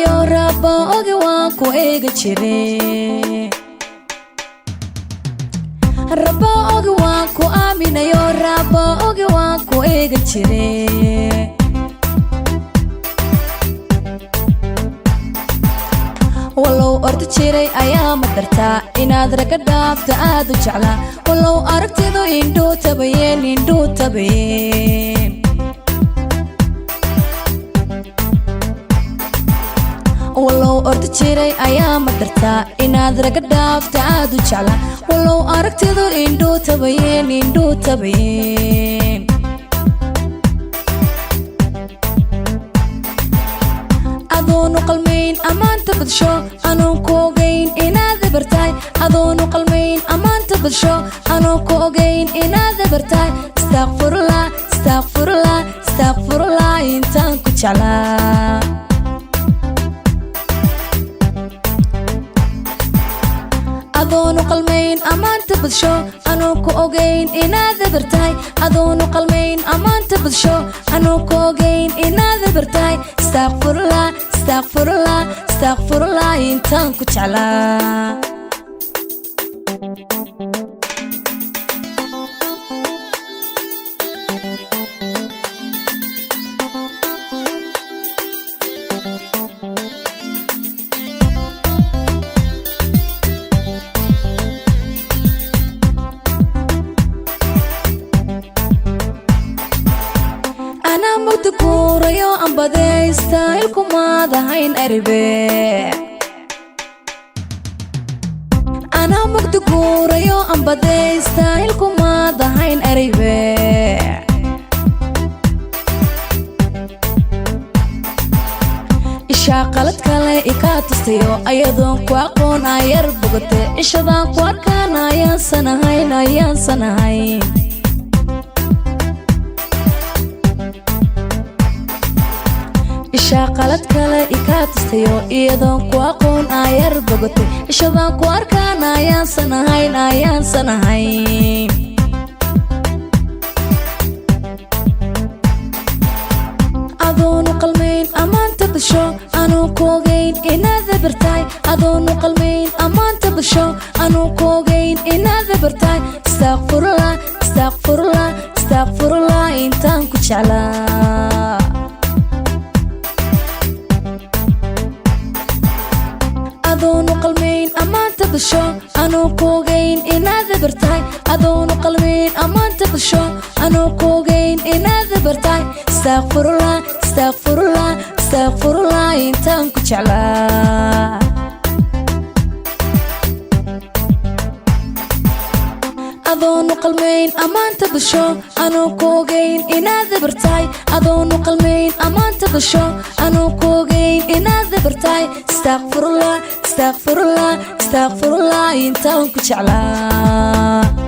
aaminayo rabbo ogi waan ku eega jiray rabbo ogi waan ku aaminayo rabbo ogi waan ku eega jiray wallow ordi jiray ayaa ma dartaa inaad raga dhaafta aad u jeclaa wallow aragtidu indhuu tabayeen wallow ordi jiray ayaa ma dartaa inaad raga dhaafta aad u jeclaa wallow aragtidu indhuu tabayeen adoonu qalmayn amaanta badsho anoon ku ogayn inaad bartaay adoonu qalmayn amaanta badsho anoon ku ogayn inaad bartaay astaghfirullah intaan ku jeclaa adoonu qalmayn amaanta badsho anoon ku ogayn inaad bartaay adoonu qalmayn amaanta badsho anoon ku ogayn inaad bartaay astaghfirullah intaan ku jeclaa mudkuurayo ambadaysta ilkumaadahayn aribe ana mudkuurayo ambadaysta ilkumaadahayn aribe isha qalad kale ika tustayo ayadoon ku aqoon ayar bogate ishadaan ku arkaan ayaan sanahayn isha qalad kale ika tustayo iyadoon ku aqoon ayar bogote ishadaan ku arkaan ayaan sanahayn adoonu qalmayn amaanta badsho anoon ku ogayn inaad bartaay adoonu qalmayn amaanta badsho anoon ku ogayn inaad bartaay astaghfirullah intaan ku jeclaa adoonu qalmayn amaanta badsho anoon ku ogayn inaad bartaay adoonu qalmayn amaanta badsho anoon ku ogayn inaad bartaay astaghfirullah intaan ku jeclaa adoonu qalmayn amaanta badsho anoon ku ogayn inaad bartaay adoonu qalmayn amaanta badsho anoon ku ogayn inaad bartaay astaghfirullah intaan ku jeclaa